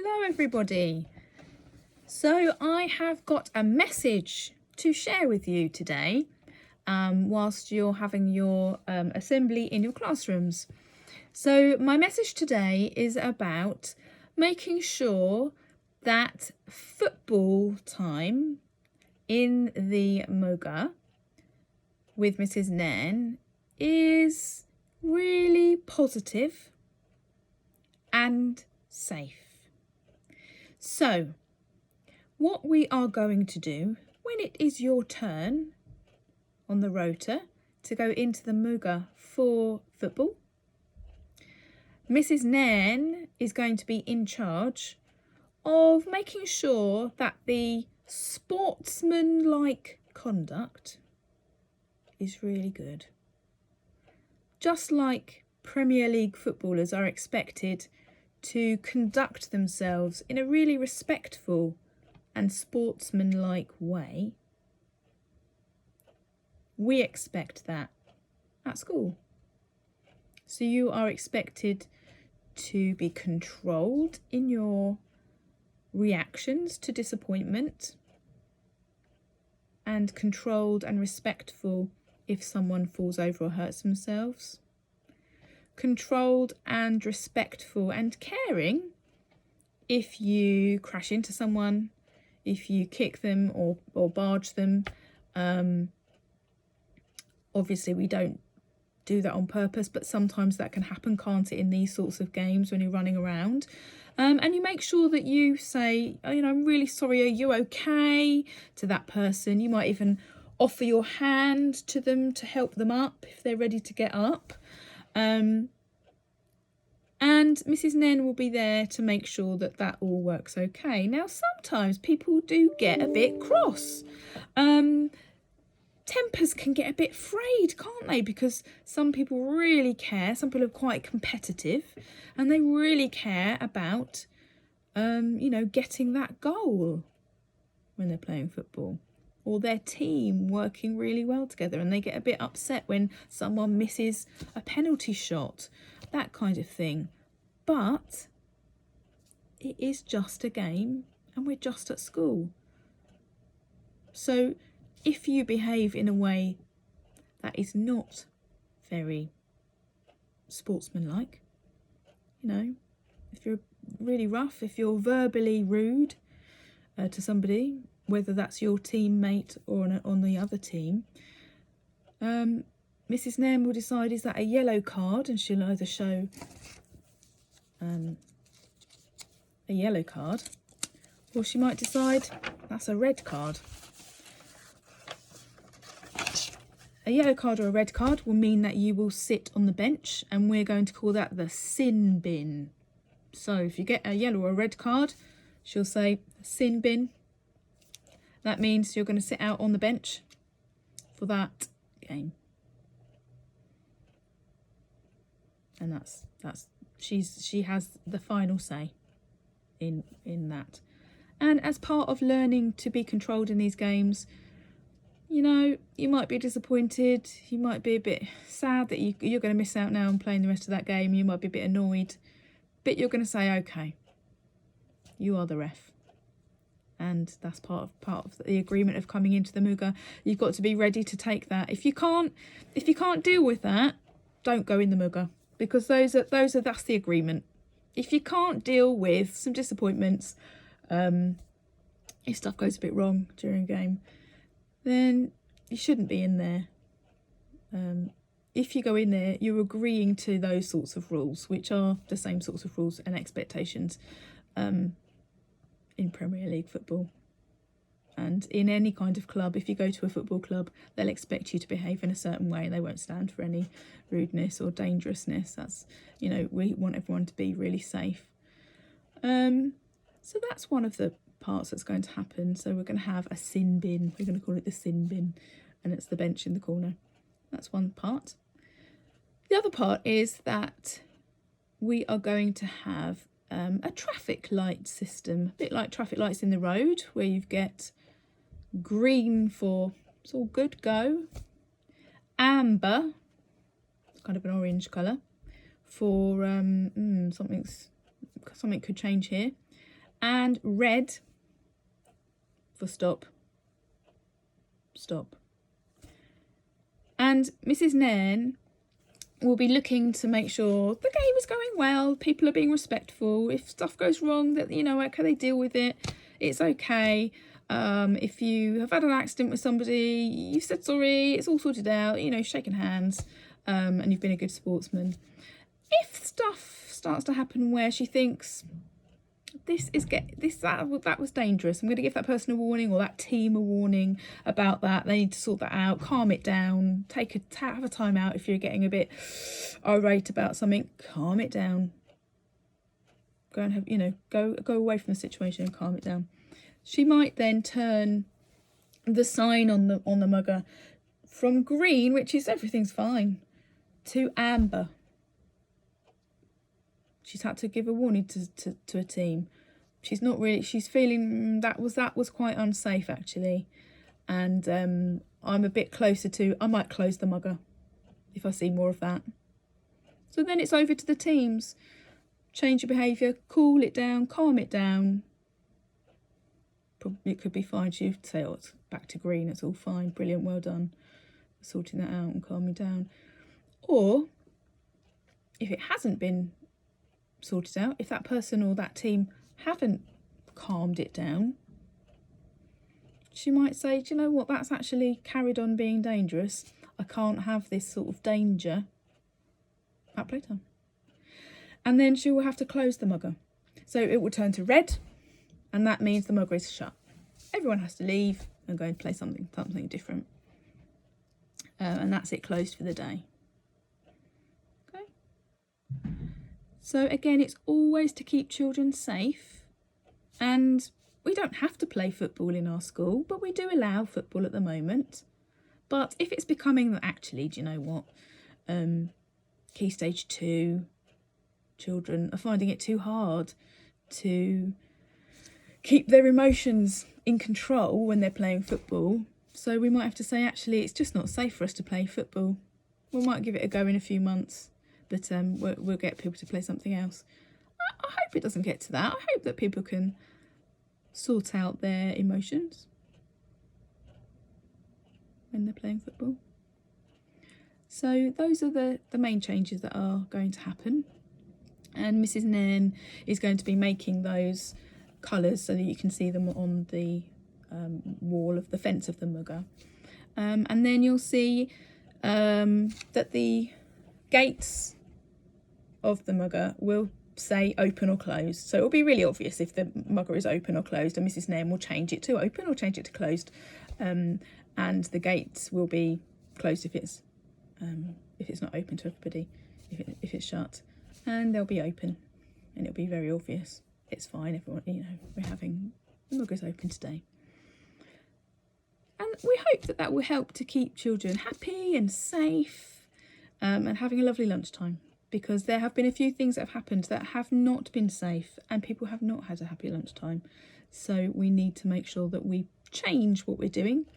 Hello everybody. So I have got a message to share with you today whilst you're having your assembly in your classrooms. So my message today is about making sure that football time in the Moga with Mrs. Nairn is really positive and safe. So, what we are going to do when it is your turn on the rota to go into the Muga for football, Mrs. Nairn is going to be in charge of making sure that the sportsmanlike conduct is really good. Just like Premier League footballers are expected to conduct themselves in a really respectful and sportsmanlike way, we expect that at school. So you are expected to be controlled in your reactions to disappointment and controlled and respectful if someone falls over or hurts themselves. Controlled and respectful and caring if you crash into someone, if you kick them or barge them. Obviously we don't do that on purpose, but sometimes that can happen, can't it, in these sorts of games when you're running around. And you make sure that you say, I'm really sorry, are you okay, to that person. You might even offer your hand to them to help them up if they're ready to get up. And Mrs. Nairn will be there to make sure that that all works okay. Now, sometimes people do get a bit cross. Tempers can get a bit frayed, can't they? Because some people really care. Some people are quite competitive and they really care about, getting that goal when they're playing football, or their team working really well together, and they get a bit upset when someone misses a penalty shot, that kind of thing. But it is just a game and we're just at school. So if you behave in a way that is not very sportsmanlike, if you're really rough, if you're verbally rude to somebody, whether that's your teammate or on the other team, Mrs. Nairn will decide, is that a yellow card? And she'll either show a yellow card, or she might decide that's a red card. A yellow card or a red card will mean that you will sit on the bench, and we're going to call that the sin bin. So if you get a yellow or a red card, she'll say sin bin. That means you're going to sit out on the bench for that game. And she has the final say in that. And as part of learning to be controlled in these games, you might be disappointed, you might be a bit sad that you're going to miss out now on playing the rest of that game, you might be a bit annoyed, but you're going to say, okay, you are the ref. And that's part of the agreement of coming into the Muga. You've got to be ready to take that. If you can't deal with that, don't go in the Muga, because that's the agreement. If you can't deal with some disappointments, if stuff goes a bit wrong during a game, then you shouldn't be in there. If you go in there, you're agreeing to those sorts of rules, which are the same sorts of rules and expectations in Premier League football. And in any kind of club, if you go to a football club, they'll expect you to behave in a certain way. They won't stand for any rudeness or dangerousness. That's, we want everyone to be really safe. So that's one of the parts that's going to happen. So we're going to have a sin bin. We're going to call it the sin bin, and it's the bench in the corner. That's one part. The other part is that we are going to have a traffic light system, a bit like traffic lights in the road, where you get green for it's all good, go, amber, it's kind of an orange colour, for something could change here, and red for stop. Stop. And Mrs. Nairn will be looking to make sure the game is going well, people are being respectful. If stuff goes wrong, that, you know, can they deal with it? It's okay. If you have had an accident with somebody, you've said sorry, it's all sorted out, you know, shaken hands, and you've been a good sportsman. If stuff starts to happen where she thinks that was dangerous, I'm going to give that person a warning, or that team a warning about that, they need to sort that out, calm it down, have a time out. If you're getting a bit irate about something, calm it down, go and have, you know, go away from the situation and calm it down. She might then turn the sign on the mugger from green, which is everything's fine, to amber. She's had to give a warning to a team. She's feeling that was quite unsafe actually. And I'm a bit closer to, I might close the mugger if I see more of that. So then it's over to the teams. Change your behaviour, cool it down, calm it down. It could be fine. She would say, oh, it's back to green, it's all fine, brilliant, well done, sorting that out and calming down. Or if it hasn't been sorted out, if that person or that team haven't calmed it down, she might say, do you know what, that's actually carried on being dangerous. I can't have this sort of danger at playtime. And then she will have to close the mugger. So it will turn to red, and that means the mugger is shut. Everyone has to leave and go and play something different. And that's it, closed for the day. Okay. So again, it's always to keep children safe. And we don't have to play football in our school, but we do allow football at the moment. But if it's becoming that actually, do you know what, Key Stage 2 children are finding it too hard to keep their emotions in control when they're playing football, so we might have to say, actually, it's just not safe for us to play football. We might give it a go in a few months, but we'll get people to play something else. I hope it doesn't get to that. I hope that people can sort out their emotions when they're playing football. So those are the main changes that are going to happen. And Mrs. Nairn is going to be making those colours so that you can see them on the wall of the fence of the mugger. And then you'll see that the gates of the mugger will say open or closed. So it'll be really obvious if the mugger is open or closed, and Mrs. Nairn will change it to open or change it to closed. And the gates will be closed if it's not open to everybody, if it's shut. And they'll be open, and it'll be very obvious. It's fine, everyone, you know, we're having the mugger's open today. And we hope that that will help to keep children happy and safe, and having a lovely lunchtime, because there have been a few things that have happened that have not been safe and people have not had a happy lunchtime. So we need to make sure that we change what we're doing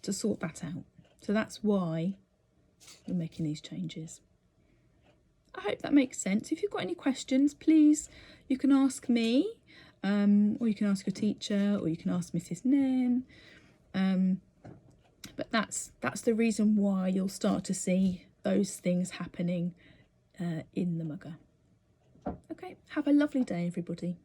to sort that out. So that's why we're making these changes. I hope that makes sense. If you've got any questions, please, you can ask me, or you can ask your teacher, or you can ask Mrs. Nairn. But that's the reason why you'll start to see those things happening in the mugger. Okay, have a lovely day, everybody.